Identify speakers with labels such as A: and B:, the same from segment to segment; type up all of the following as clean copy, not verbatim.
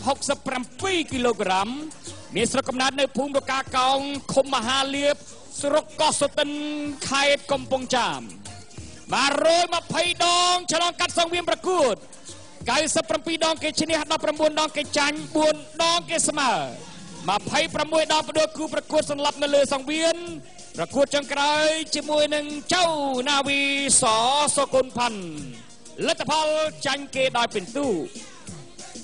A: 67 គីឡូក្រាមមានស្រុកកំណើតនៅភូមិរកាកោងឃុំមហាលៀបស្រុកកោះសុទិនខេត្តកំពង់ចាម120 ដងឆ្លងកាត់សង្វៀនប្រកួត97 ដងគេឈ្នះ19 ដងគេចាញ់4 ដងគេស្មើ26 ដងផ្ដួលគូប្រកួតសន្លប់នៅលើសង្វៀនប្រកួតចុងក្រោយជាមួយនឹងចៅណាវីសសុគន្ធផាន់លទ្ធផលចាញ់គេដោយពិន្ទុ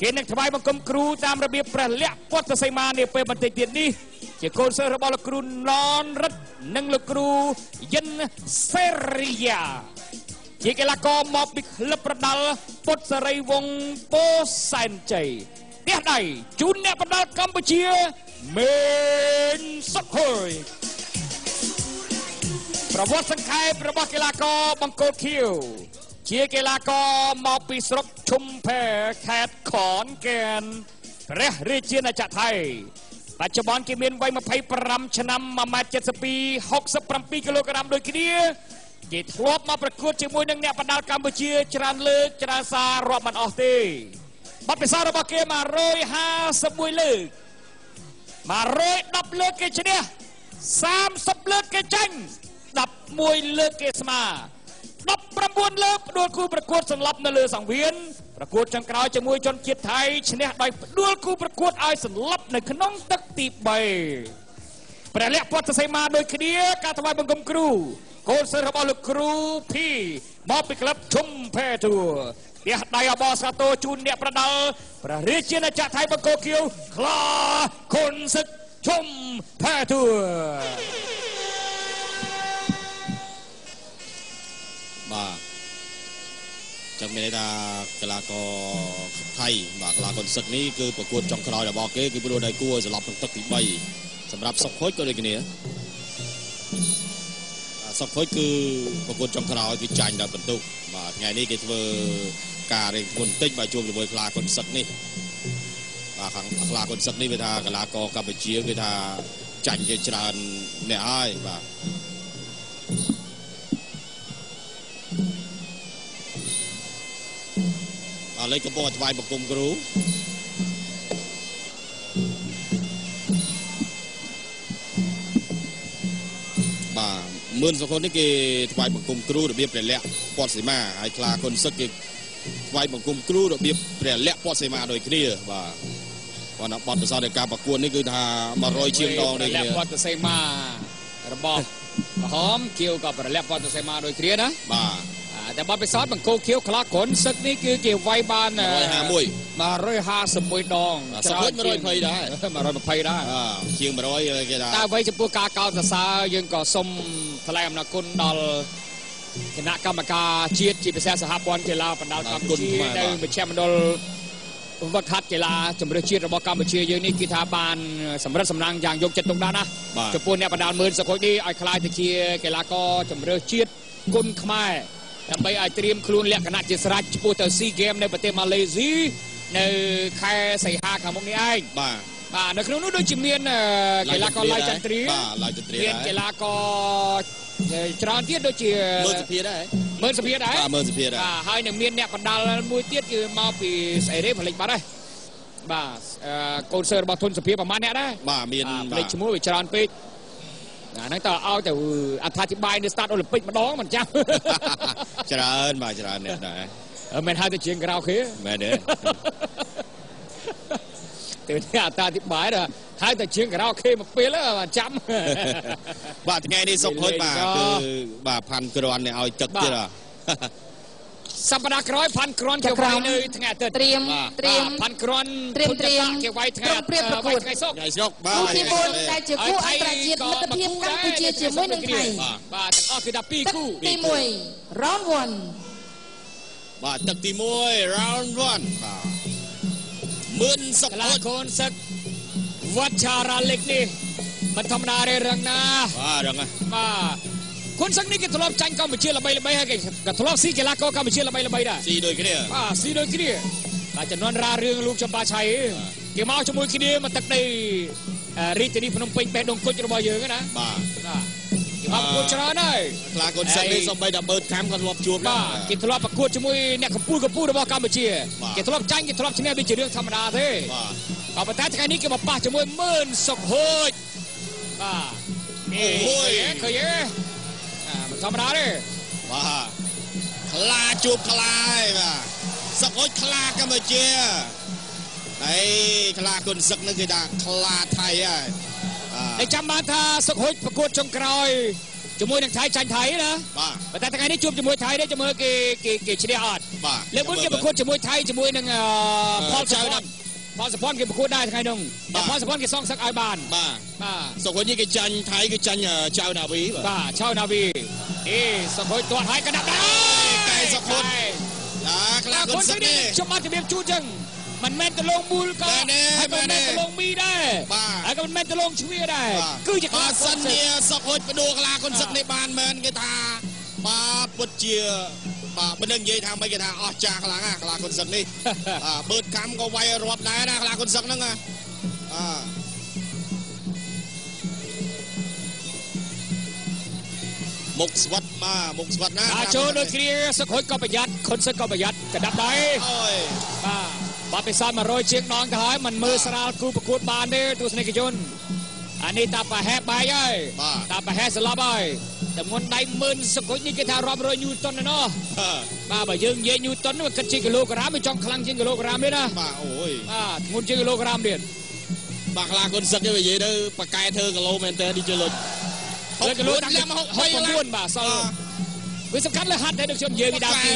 A: គេនឹងថ្វាយបង្គំគ្រូតាមរបៀបព្រះលក្ខពុទ្ធសីមានាពេលបន្តិចទៀតនេះជាកូនសិស្សរបស់លោកគ្រូណនរិទ្ធនិងលោកគ្រូយិនសេរីយ៉ាជាកីឡាករមកពីក្លឹបប្រដាល់ពុទ្ធសេរីវង្សពោធិ៍សែនជ័យផ្ទះដៃជូនអ្នកប្រដាល់កម្ពុជាមេនសុខុយប្រវត្តិសង្ខេបរបស់កីឡាករបង្គោលខៀវជាកីឡាករមកពីស្រុកឈុំភែខេត្តខនកែនព្រះរាជាណាចក្រថៃបច្ចុប្បន្នគេមានវ័យ25ឆ្នាំ1.72 67 គីឡូក្រាមដូចគ្នាគេធ្លាប់មកប្រកួតជាមួយនឹងអ្នកប្រដាល់កម្ពុជាច្រើនលើកច្រើនសាររាប់មិនអស់ទេបទពិសោធន៍របស់គេ151លើក110លើកគេឈ្នះ30លើកគេចាញ់11លើកគេស្មើ19លើកផ្ដួលគូប្រកួតសន្លប់នៅលើសង្វៀនប្រកួតចុងក្រោយជាមួយជនជាតិថៃឈ្នះដោយផ្ដួលគូប្រកួតឲ្យសន្លប់នៅក្នុងទឹកទី3ព្រះលក្ខពុទ្ធសីមាដូចគ្នាការថ្វាយបង្គំគ្រូកូនសិស្សរបស់លោកគ្រូភីមកពីក្លឹបឈុំភែទូផ្ទះដៃអបស្កាតូជូនអ្នកប្រដាល់ព្រះរាជាណាចក្រថៃបង្គោលខៀវខ្លាខុនសឹកឈុំភែទូ
B: បាទចាំមានន័យថាកីឡាករថៃបាទកីឡាករសឹកនេះគឺប្រកួតចុងក្រោយរបស់គេគឺព្រោះដៃគូឲ្យសន្លប់ក្នុងទឹកទី3សម្រាប់សុកខូចក៏ដូចគ្នាសុកខូចគឺប្រកួតចុងក្រោយគឺចាញ់ដល់បន្ទុកបាទថ្ងៃនេះគេធ្វើការរៀងធ្ងន់បន្តិចបាទជួបជាមួយកីឡាករសឹកនេះបាទខាងកីឡាករសឹកនេះវាថាកីឡាករកម្ពុជាវាថាចាញ់ជាច្រើនអ្នកហើយបាទឥឡូវកំពុងថ្វាយបង្គំគ្រូបាទមឿនសុខុននេះគេថ្វាយបង្គំគ្រូរបៀបព្រះលក្ខពុទ្ធសីមាហើយខ្លាគុនសឹកគេថ្វាយបង្គំគ្រូរបៀបព្រះលក្ខពុទ្ធសីមាដូចគ្នាបាទគាត់បទពិសោធន៍នៃការប្រកួតនេះគឺថា100ជាងដងដូចគ្នា
A: ព្រះលក្ខពុទ្ធសីមារបស់ក្រហមគៀវក៏ព្រះលក្ខពុទ្ធសីមាដូចគ្នាណា
B: បាទ
A: តែបទពិសោធន៍បង្គោលខៀវខ្លាកុនសឹកនេះគឺគេវាយបាន151ដង
B: ច្រើន120ដែរ
A: 120ដែរ
B: ជាង100គេថា
A: តែអ្វីចំពោះការកោតសរសើរយើងក៏សូមថ្លែងអំណរគុណដល់គណៈកម្មការជាតិជាពិសេសសហព័ន្ធកីឡាបណ្ដាលកម្ពុជានៅមជ្ឈមណ្ឌលវឹកហាត់កីឡាជម្រើសជាតិរបស់កម្ពុជាយើងនេះគឺថាបានសម្រិតសម្រាំងយ៉ាងយកចិត្តទុកដាក់ណាស់ចំពោះអ្នកបណ្ដាលមើលសុខុយនេះឲ្យខ្លាយទៅជាកីឡាករជម្រើសជាតិគុណខ្មែរដើម្បីឲ្យត្រៀមខ្លួនលក្ខណៈជាស្រេចចំពោះទៅSEA Gamesនៅប្រទេសម៉ាឡេស៊ីនៅខែសីហាខាងមុខនេះឯងបាទនៅក្នុងនោះដូចជាមានកីឡាករឡៃចន្ទ្រាមានកីឡាករច្រើនទៀតដូចជា
B: មើលសភាដែរ
A: ហើយនឹងមានអ្នកបណ្ដាលមួយទៀតគឺមកពីស្អីទេផលិតបាត់ហើយបាទកូនសិស្សរបស់ធុនសភាប្រហែលអ្នកដែរ
B: បាទមាន
A: ផលិតឈ្មោះវាច្រើនពេកហ្នឹងតើឲ្យទៅអត្ថាធិប្បាយនៅស្តាតអូឡ িম্প ិកម្ដងមិនចាំ
B: ច្រើនបាទច្រើនអ្នកដែរ
A: មិនហៅទៅជាងក្រៅគេ
B: មែនទេ
A: ទៅនេះអត្ថាធិប្បាយហៅទៅជាងក្រៅគេមកពេលចាំ
B: បាទថ្ងៃនេះសុខហុចបាទគឺបាទផាន់គ្រាន់ឲ្យទឹកទៀត
A: សប្តាហ៍ក្រោយផាន់គ្រាន់គេវាយនៅថ្ងៃអាទិត្យ
C: ត្រៀម
A: ផាន់គ្រាន់គេវាយថ្ងៃ
C: សុក្រ
B: បាទ
C: ទី4ដែលជាគូអន្តរជាតិមិត្តភាពកម្ពុជាជាមួយនឹងថៃ
A: បាទទាំងអស់គឺ12គូ
C: ទី1 round 1
B: បាទទឹកទី1 round 1បាទមឿនសុខ
A: កីឡាករសឹកវត្តចារាលិកនេះមិនធម្មតាទេរឹងណា
B: បាទរឹងណា
A: បាទគុនសឹកនេះគេធ្លាប់ចាញ់កម្ពុជាល្បីៗហើយគេក៏ធ្លាប់ស៊ីកីឡាករកម្ពុជាល្បីៗដែរ
B: ស៊ីដូចគ្នា
A: បាទស៊ីដូចគ្នាបាទចំនួនរារឿងលោកចម្បាឆៃគេមកជាមួយគ្នាមកទឹកដីរាជធានីភ្នំពេញបេះដូងគុជរបស់យើងណា
B: បាទ
A: មកប្រកួតច្រើនហើយ
B: ខ្លាកូនសឹកនេះសំបីដល់បើកាំក៏ធ្លាប់ជួបដែរ
A: បាទគេធ្លាប់ប្រកួតជាមួយអ្នកកម្ពុជារបស់កម្ពុជាគេធ្លាប់ចាញ់គេធ្លាប់ឈ្នះវាជារឿងធម្មតាទេបាទប៉ុន្តែថ្ងៃនេះគេមកប៉ះជាមួយមឿនសុកហូចបាទអូយឃើញទេមិនធម្មតាទេ
B: បាទខ្លាជួបខ្លាហើយបាទសុកហូចខ្លាកម្ពុជាហើយខ្លាកូនសឹកនឹងគេថាខ្លាថៃហើយ
A: តែចាំបានថាសុកហូចប្រកួតចុងក្រោយជាមួយនឹងថៃចាញ់ថៃណា
B: បាទ
A: តែថ្ងៃនេះជួបជាមួយថៃនេះជាមួយគេឈ្នះអត់
B: បាទ
A: លើកមុនគេប្រកួតជាមួយថៃជាមួយនឹងផលចៅណាផលសពនគេប្រកួតដែរថ្ងៃនោះតែផលសពនគេសងសឹកឲ្យបាន
B: បាទសុកហូចនេះគេចាញ់ថៃគេចាញ់ចៅណាវី
A: បាទចៅណាវីសុកហូចទាត់ហើយកណ្ដាប់ដែរ
B: កែសុកហូចខ្លាកូនសឹកនេះ
A: ខ្ញុំបានជំរាបជូនចឹងមិនមែនតលងមូលក៏ហើយមិនមែនតលងមីដែរហើយក៏មិនមែនតលងជ្វាដែរគឺជា
B: ខ្លាសិនជាសុកហូចបដួលខ្លាកូនសឹកនេះបានមែនគេថាបាទពុតជាបាទមិនដឹងនិយាយថាមិនគេថាអស់ចាស់ខ្លាំងណាខ្លាកូនសឹកនេះបើតកម្មក៏វាយរាប់ដែរណាខ្លាកូនសឹកហ្នឹងមុខស្វិតមកមុខស្វិតណា
A: ចូលដូចគ្នាសុកហូចក៏ប្រយ័ត្នកូនសឹកក៏ប្រយ័ត្នកណ្ដាប់ដែរ
B: អូយ
A: បាទពិសោធន៍100ជាងដងទៅហើយមិនមើលស្រាលគូប្រកួតបានទេទស្សនិកជនអានេះតាប្រហែលបាយហើយតាប្រហែលស្លាប់ហើយតែមុនដៃមឿនសុកហូចនេះគេថារាប់រយញូតុនណាបាទបើយើងនិយាយញូតុនវាគិតជាគីឡូក្រាមវាចង់ខ្លាំងជាងគីឡូក្រាមទេណា
B: បាទអូយ
A: បាទធ្ងន់ជាងគីឡូក្រាមទៀត
B: បាទខ្លាកូនសឹកនេះនិយាយទៅប៉ាកែធ្វើគីឡូមែនតើនេះជឿលុយ
A: គីឡូតាំង69បាទសល់វាសំខាន់លើហាត់តែដូចខ្ញុំនិយាយពីដើមពី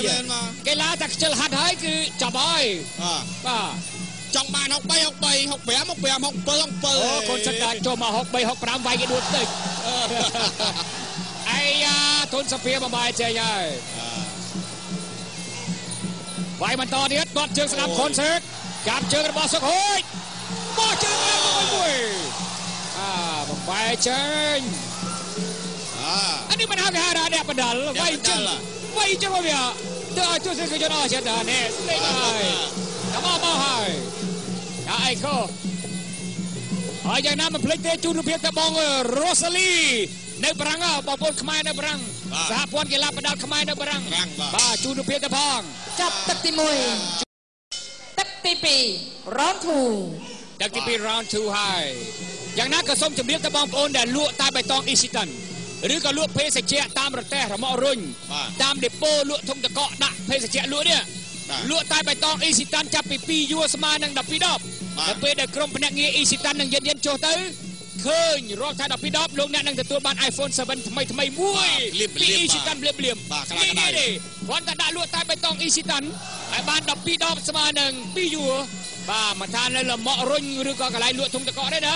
A: កីឡាតែខ្ជិលហាត់ហើយគឺចាប់ហើយបាទ
B: ចង់បាន63 65 65 67
A: អូកូនសឹកតែចូលមក63 65វាយគេដួលតិចអាយ៉ាទុនសភាបំបាយចេញហើយវាយបន្តទៀតទាត់ជើងស្ដាប់កូនសឹកចាប់ជើងរបស់សុកហូចបោះជើងឡើងមួយបំបាយចេញអានេះមិនហៅគេហៅថាអ្នកបណ្ដាលវាយចឹងមកវាទៅឲ្យទស្សនិកជនអស់ចិត្តដែរនេះស្លេកហើយដល់មកហើយអីក៏ហើយយ៉ាងណាមិនភ្លេចទេជូនរូបភាពទៅបងរ៉ូសាលីនៅបារាំងបងប្អូនខ្មែរនៅបារាំងសហព័ន្ធកីឡាបណ្ដាលខ្មែរនៅបារាំងបាទជូនរូបភាពទៅផង
C: ចាប់ទឹកទី1ទឹកទី2 round 2
A: ទឹកទី2 round 2ហើយយ៉ាងណាក៏សូមជម្រាបទៅបងប្អូនដែលលក់តែបៃតងអ៊ីស៊ីតាន់ឬក៏លក់ភេសជ្ជៈតាមរទេះរមាក់រុញតាមដេប៉ូលក់ធុងតកកដាក់ភេសជ្ជៈលក់នេះលក់តែបៃតងអ៊ីស៊ីតាន់ចាប់ពី2យួរស្មើនឹង12 10ដល់ពេលដែលក្រុមភ្នាក់ងារអ៊ីស៊ីតាន់នឹងយិនចុះទៅឃើញរាប់ថា12 10លោកអ្នកនឹងទទួលបាន iPhone 7 ថ្មីមួយពីអ៊ីស៊ីតាន់ភ្លាមនេះគាត់តែដាក់លក់តែបៃតងអ៊ីស៊ីតាន់ហើយបាន12 10ស្មើនឹង2យួរបាទមកថានៅលំក់រុញឬក៏កន្លែងលក់ធុងតកកទេណា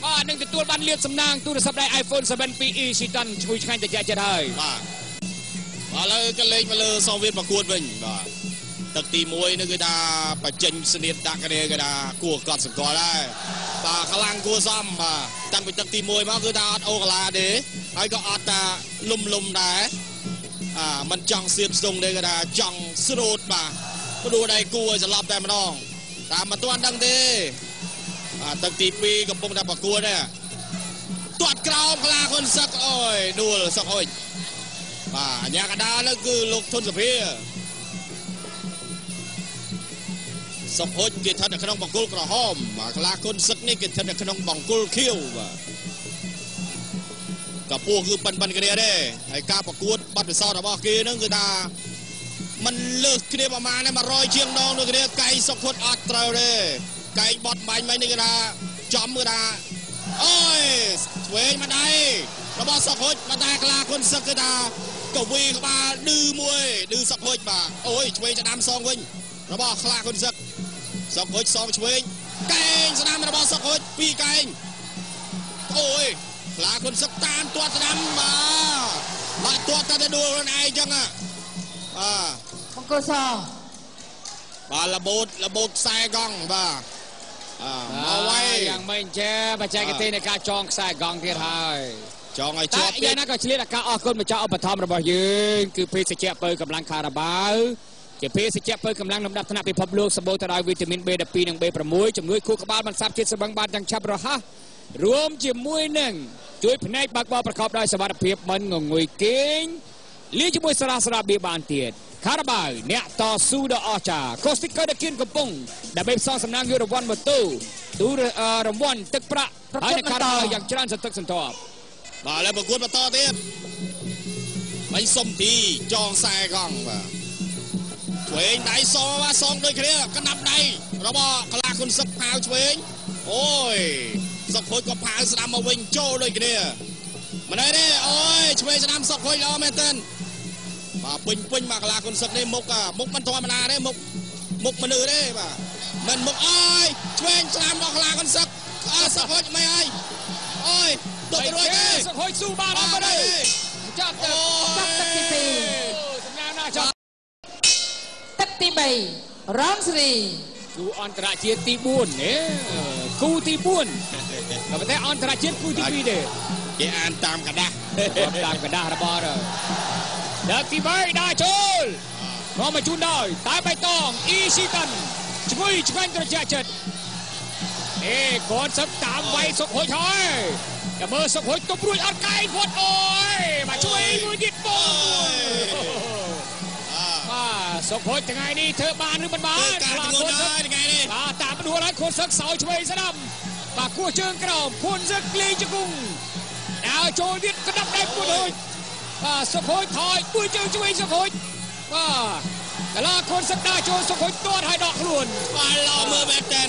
A: បាទនឹងទទួលបានលាភសំណាងទូរស័ព្ទដៃ iPhone 7 ពី Easyton ឈ្ងុយឆ្ងាញ់ត្រជាក់ចិត្តហើយ
B: បាទឥឡូវក៏លេខមកលើសងវៀនប្រកួតវិញបាទទឹកទី1នឹងគឺថាបញ្ចេញស្នៀតដាក់គ្នាគេថាគួរកត់សង្កល់ដែរបាទខ្លាំងគួរសមបាទតាំងពីទឹកទី1មកគឺថាអត់អូកាឡាទេហើយក៏អត់ថាលំដែរមិនចង់សៀបស្ទងទេគេថាចង់ស្រូតបាទព្រោះដៃគួរឲ្យសន្លប់តែម្ដងតាមមិនទាន់ដឹងទេទឹកទី2កំពុងតែប្រកួតទេទាត់ក្រោមខ្លាកូនសឹកអូយដួលសុកហូចបាទអាញាកដានោះគឺលោកធុនសភាសុកហូចគេស្ថិតនៅក្នុងបង្គោលក្រហមបាទខ្លាកូនសឹកនេះគេស្ថិតនៅក្នុងបង្គោលខៀវបាទកពស់គឺប៉ិនគ្នាទេហើយការប្រកួតបទពិសោធន៍របស់គេនឹងគឺថាมันលើសគ្នាប្រមាណ100ជាងដងដូចគ្នាកៃសុកហូចអត់ត្រូវទេកៃបត់បាញ់មិញនេះគេថាចំគឺថាអូយឆ្វេងមកដៃរបស់សុកហូចប៉ុន្តែខ្លាគុនសឹកគឺថាកវីក្បាលឌឺមួយឌឺសុកហូចបាទអូយឆ្វេងស្ដាំសងវិញរបស់ខ្លាគុនសឹកសុកហូចសងឆ្វេងកែងស្ដាំរបស់សុកហូចពីរកែងអូយខ្លាគុនសឹកតាមទាត់ស្ដាំបាទទាត់តែដួលខ្លួនឯងចឹង
C: បង្គោលស
B: បាទលបូតខ្សែកង់បាទ
A: មកវាយយ៉ាងមិនចេះបច្ចេកទេសនៃការចងខ្សែកង់ទៀតហើយ
B: ចងឲ្យជាប់
A: ទៀតយ៉ាងណាក៏ឆ្លៀតឱកាសអរគុណម្ចាស់ឧបត្ថម្ភរបស់យើងគឺភេសជ្ជៈពៅកម្លាំងខារ៉ាបាវជាភេសជ្ជៈពៅកម្លាំងលំដាប់ថ្នាក់ពិភពលោកសម្បូរទៅដោយវីតាមីន B12 និង B6 ជំនួយខួរក្បាលបន្សាបជាតិស្បឹងបានយ៉ាងឆាប់រហ័សរួមជាមួយនឹង ជួយផ្នែកបើកបរប្រកបដោយសុវត្ថិភាពមិនងងុយគេងលាយជាមួយសារាបៀបានទៀតខារ៉ាបាវអ្នកតស៊ូដ៏អស្ចារ្យកូស្ទីកឺដគៀនកំពុងដើម្បីផ្សងសំណាងយករង្វាន់ម៉ូតូទូរង្វាន់ទឹកប្រាក់ហើយនៅខារ៉ាបាវយ៉ាងច្រើនសន្តិសន្ធាប់
B: បាទឥឡូវប្រកួតបន្តទៀតមិនសុំទីចងខ្សែកង់បាទឆ្វេងដៃសបាទសងដូចគ្នាកណ្ដាប់ដៃរបស់កលាគុនសឹកផាវឆ្វេងអូយសុកខូចក៏ផាវស្ដាំមកវិញចូលដូចគ្នាមិនអីទេអូយឆ្វេងស្ដាំសុកខូចល្អមែនទែនបាទពេញមកកលាគុនសឹកនេះមុខមិនធម្មតាទេមុខមនុស្សទេបាទមិនមុខអើយឆ្វេងស្ដាំដល់កលាគុនសឹកសុកខូចមិនអីអូយទៅរួចទេ
A: សុកខូចស៊ូបានអត់ទេចាប់ទឹក
C: ទី2
A: សញ្ញាណាចាប់
C: ទឹកទី3រងស្រី
A: គូអន្តរជាតិទី4គូទី4ក៏ប៉ុន្តែអន្តរជាតិគូទី2ទេ
B: គេអានតាមកដាស់
A: របស់ដល់ទី3ដាក់ចូលមកមកជូនដោយតែបៃតងអ៊ីស៊ីតាន់ជួយឆ្ងាញ់ត្រជាក់ចិត្តកូនសឹកតាមវាយសុកហុយហើយតែមើលសុកហុយទប់រួចអត់កែងវត្តអូយមកជួយមួយទៀតបងសុកហុយថ្ងៃនេះធ្វើបានឬមិនបាន
B: ខ្លាកូនសឹកថ្ងៃនេះ
A: តាមដួលហើយកូនសឹកសោយឆ្វេងស្ដាំបាទគោះជើងក្រោមកូនសឹកលេងជង្គង់ដល់ចូលទៀតក្តាប់ដៃគូនហុយបាទសុកហុយថយគួយជើងឆ្វេងសុកហុយបាទកលាកូនសឹកដើរចូលសុកហុយទាត់ឲ្យដកខ្លួន
B: បាទឡមើលមែនតើ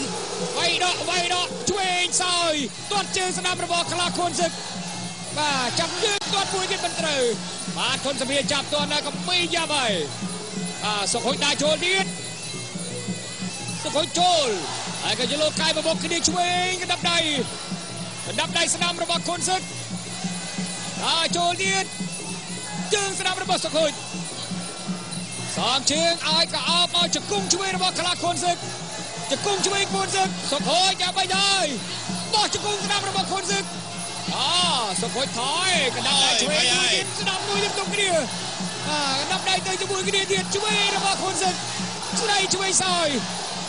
A: វាយដកឆ្វេងសោយទាត់ជើងស្ដាំរបស់កលាកូនសឹកបាទចាប់ជើងទាត់មួយទៀតមិនត្រូវបាទធនសម្ភារចាប់ទាត់នៅកំពីយ៉ាប់ហើយសុកហុយដើរចូលទៀតសុកហុយចូលហើយក៏យល់កាយបបោកគ្នាឆ្វេងកណ្ដាប់ដៃស្ដាំរបស់កូនសឹកចូលទៀតជើងស្ដាំរបស់សុកហុយសំជើងឲ្យកអោបមកជង្គង់ឆ្វេងរបស់កលាកូនសឹកជង្គង់ឆ្វេងកូនសឹកសុកហុយចាប់បីហើយបោះជង្គង់ស្ដាំរបស់កូនសឹកសុកហុយថយកណ្ដាប់ដៃឆ្វេងទៀតស្ដាំមួយទៀតទុកគ្នាកណ្ដាប់ដៃទៅជាមួយគ្នាទៀតឆ្វេងរបស់កូនសឹកស្ដីឆ្វេងសោយ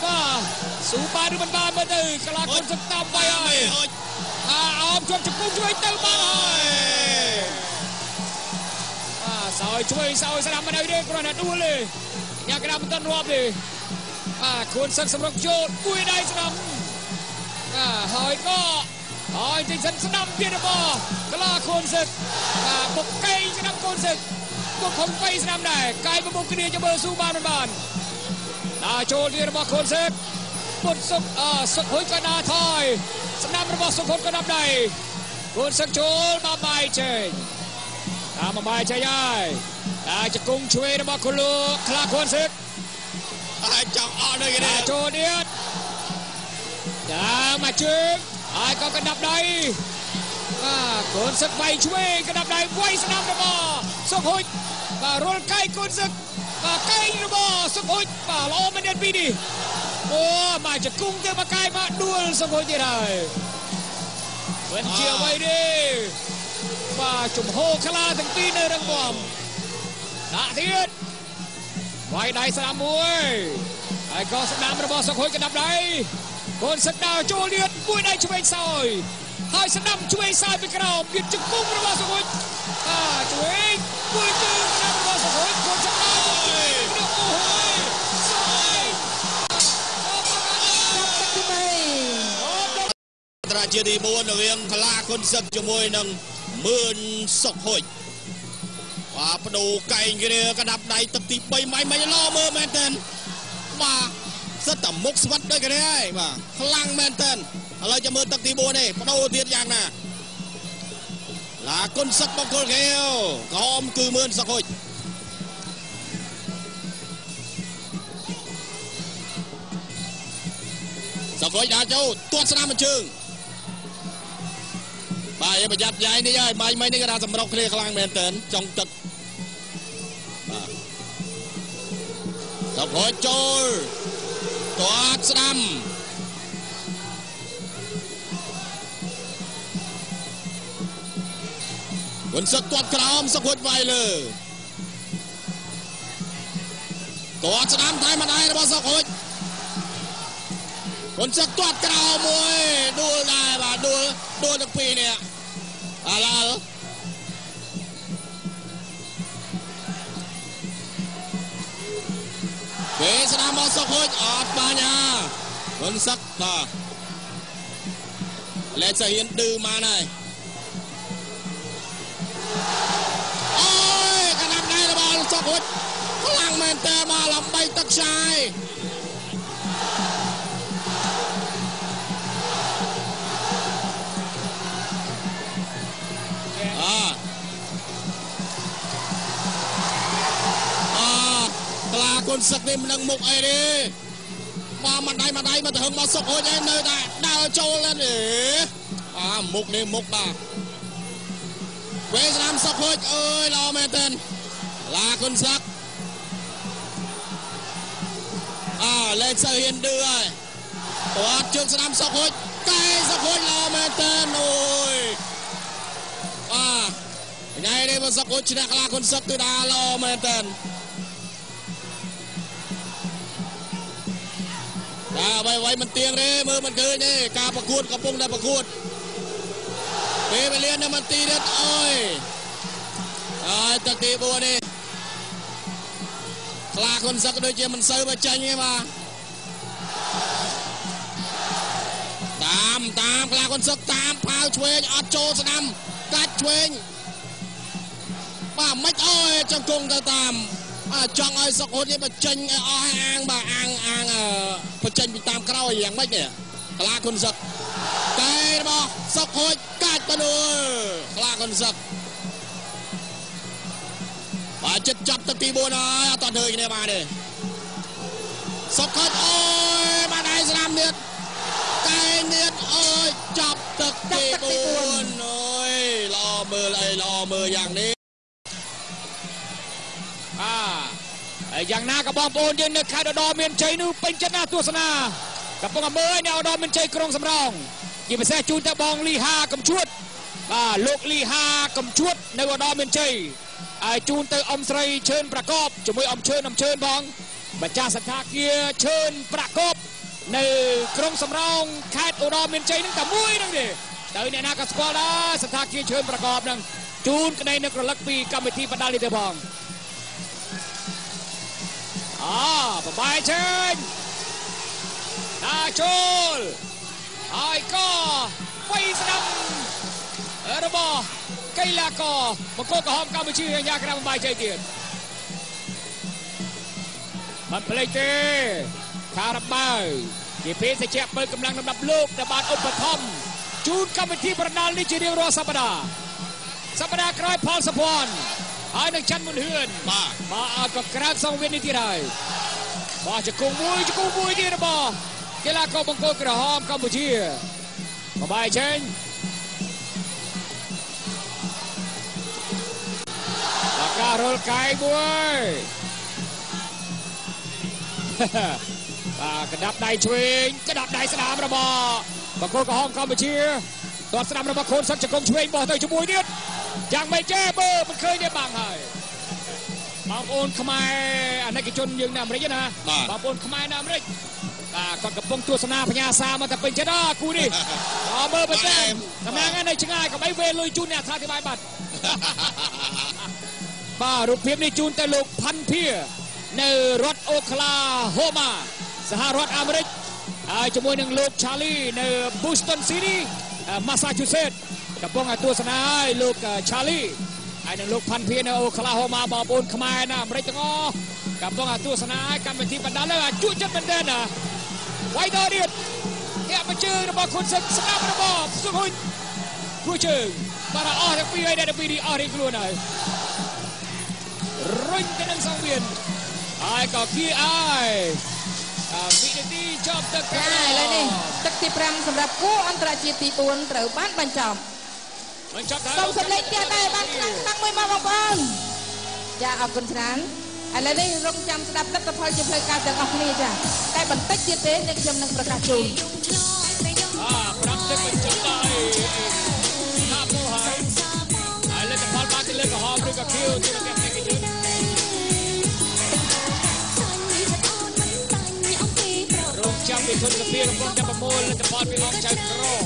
A: បាទស៊ូបានឬមិនបានមើលទៅកលាកូនសឹកតាមបីហើយអោបជាប់ជង្គង់ឆ្វេងទៅបានហើយសោយឆ្វេងសោយស្ដាំមិនអីទេគ្រាន់តែដួលទេញ៉ាំក្តាប់មិនទាន់រាប់ទេកូនសឹកសម្រុកចូលគួយដៃស្ដាំហើយក៏ហើយទីសិនស្ដាំទៀតរបស់កលាកូនសឹកបុកកេងស្ដាំកូនសឹកបុកខំបីស្ដាំដែរកាយបបោកគ្នាจะមើលស៊ូបានមិនបានចូលទៀតរបស់កូនសឹកពុតសុកសុកហុយក៏ដើរថយស្ដាំរបស់សុកហុយក៏ដាប់ដៃកូនសឹកចូលមកបាយចេញមកបាយចេញហើយជង្គង់ឆ្វេងរបស់កូលាកូនសឹក
B: ហើយចង់អត់ដូចគ្នា
A: ចូលទៀតមកជើងហើយក៏កណ្ដាប់ដៃកូនសឹកវាយឆ្វេងកណ្ដាប់ដៃវាយស្ដាំរបស់សុកហុយរុលកាយកូនសឹកកែងរបស់សុកហុយល្អមែនទេពីនេះមកជង្គង់ទៅមកកាយមកដួលសុកហុយទៀតហើយមិនជាអ្វីទេជំហរខ្លាទាំងពីរនៅរឹងមាំដាក់ទៀតវាយដៃស្ដាំមួយហើយក៏ស្ដាំរបស់សុកហុយកណ្ដាប់ដៃកូនសឹកដើរចូលទៀតគួយដៃឆ្វេងសោយហើយស្ដាំឆ្វេងសោយពីក្រោមទៀតជង្គង់របស់សុកហុយឆ្វេងគួយជើងស្ដាំរបស់សុកហុយកូនសឹកដើរចូលអូយសោយ
B: អន្តរជាតិទី4រវាងកលាកូនសឹកជាមួយនឹងមឿនសុកហុយបដូកែងគ្នាកដាប់ដៃទឹកទី3មិនឡមើលមែនតើបាទសិតតែមុខស្វិតដូចគ្នាហើយបាទខ្លាំងមែនតើឥឡូវจะមើលទឹកទី4នេះបដូទៀតយ៉ាងណាឡាគុនសឹកបង្គោលខៀវក្រមគឺមឿនសុកហុយសុកហុយដាក់ចូលទាត់ស្ដាំមួយជើងបាទឯងប្រយ័ត្នយ៉ៃនេះហើយម៉ៃនេះគេថាសម្រុកគ្នាខ្លាំងមែនតើចង់ទឹកបាទសុកហុយចូលទាត់ស្ដាំគុនសឹកទាត់ក្រោមសុកហុយវាយលើទាត់ស្ដាំតែម្ដាយរបស់សុកហុយគុនសឹកទាត់ក្រោមមួយដួលដែរបាទដួលទាំងពីរនេះ Alal Về sẽ làm một số khối ọt ba nhà Vân sắc ta Lên sẽ hiện đưa mà này Ôi cái năm nay là bao số khối Có lăng mền tê mà làm bay tắc sai Con sực đi mình nâng mục ấy đi mà mặt đây mà thường mà sụp hồi nhé nơi ta đào trâu lên để mục đi mục ta Việt Nam sụp hồi ơi lo mê tên là con sực lên sơ hiền đưa toát trước Việt Nam sụp hồi cây sụp hồi lo mê tên ôi ngày đây mà sụp hồi chỉ là con sực từ đà lo mê tênไว้มันเตียงเร่มือมันเกินนี่กาประกวดกระปุงได้ประกวดไปเรียนเนี่ยมันตีเด็ดโอ้ยตะตีบัวนี่คลาคนสักโดยเจมันเซอร์มาใจไงมาตามคลาคนสักตามพาวช่วยอัดโจสนามกัดช่วยป้าไม่โอ้ยจังกงตามจังไอ้สักคนนี่มาจังอ้ออ้างบ่อ้างพอจังไปตามเราอย่างไม่เนี่ยคลาคนสักไก่บ่สักคนกัดมาดูคลาคนสักจับตะตีบัวน้อยตอนเธอเนี่ยมาเนี่ยสักคนโอ้ยมาได้สนามเนียดไก่เนียดโอ้ยจับตะตีบัวโอ้ยรอมืออย่างนี้อย่างน่ากระบองโปนยังนึกขาดดอเมียนใจนู้เป็นจันนาตัวสนากับปงเมย์แนวดอเมียนใจกรงสำรองยิงไปแซ่จูนตะบองลีฮากำชวดลูกลีฮากำชวดในวดอเมียนใจจูนตะอมไสรเชิญประกอบจมวยอมเชิญบองบัจจาสัทธาเกียเชิญประกอบในกรงสำรองแคดอุดอเมียนใจนึงแต่มุ้ยนึงดิแต่ในนากับสกอลาสัทธาเกียเชิญประกอบนึงจูนกันในนักลักปีกรรมวิธีบรรดาลิเตบองบายเชิญนาโชลไอ้ก็ไฟสนามระบอไกลากอมาโกกหอมกำมือชื่อยากระบายใจเดียดมันเพลย์เตคาราบาวที่เพชรเจ็บเปิดกำลังนำดับลูกในบ้านอุปธรรมจูนกรรมวิธีประดานลิจิเรียงรอสัปดาห์กลายพรสปอนไอ้นักชันมุนเฮือนมาเอากับกราบสังเวียนในที่ใดมาจะกุมมวยดีนะบ่กีฬากอบังโกกระหอมกัมพูชีมาบายเชนปากการุลไก่มวยกระดับได้ช่วยกระดับได้สนามนะบ่บังโกกระหอมกัมพูชีตัวสนามนะบ่คนสักจะกงช่วยบ่เตยจะมวยเดียดยังไม่แจ้เบอร์มันเคยได้บางให้บางโอนขมายอันนี้กิจนยืนนำริยนะบางโอนขมายนำริยก่อนกับปงตัวสนาพญาซามาแต่เป็นเจ้ากูดิเบอร์เป็นแจ้ทำไมงั้นในช่างง่ายกับไอเวลุยจูนเนี่ยท่าที่ใบบัตรรูปเพียบในจูนแต่ลูกพันเพียในรัฐโอคลาโฮมาสหรัฐอเมริกจมวยหนึ่งลูกชาลีในบูสตันซิตี้มาซาชูเซตส์กับพวกตัวสนายลูกชาลีไอ้หนึ่งลูกพันเพียในโอคลาโฮมาบอลขมายนะไม่ต้องงอกับพวกตัวสนายกันเป็นทีมบรรดาเลยจุดจัดเป็นเด่นนะไว้ดอเดียดเนี่ยมาเจอระบอบคนสนามระบอบสุขุนผู้เชิงมาละอ้อจากปีไอ้ได้ปีดีอ้อที่กลัวหน่อยรุ่งกันนั่งสังเวียนไอ้ก็ขี้ไอ้วินาทีจบตะการ
C: เลยนี่ตักที่พรำสำหรับกู้อันตรายจีตีปูนเติร์บ้านบรรจบส่งสำเร็จเดียได้บ้านครั้งตั้งไม่มาบางคนจะเอาคนนั้นอะไรนี่รงจำสำหรับนักตะพอยจะเพลย์การจากออกนี่จ้ะได้บันทึกจีเต้ในจำนวนประกาศจูน
A: พรำจะเป็นจุดได้หน้าผู้หายอะไรแต่พอมาจะเล่นกับฮอมหรือกับคิวที่เราแก้ไม่กี่จุดจำเป็นคนกระเพียรกำลังจะประมูลและจะพอดไปออกใจโกรธ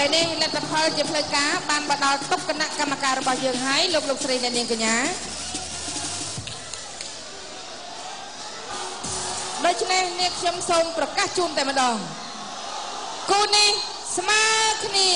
C: ឡូវនេះលទ្ធផលជាផ្លូវការបានមកដល់តុគណៈកម្មការរបស់យើងហើយលោកស្រីអ្នកនាងកញ្ញាដូច្នេះនាងខ្ញុំសូមប្រកាសជូនតែម្ដងគូនេះស្មើគ្នា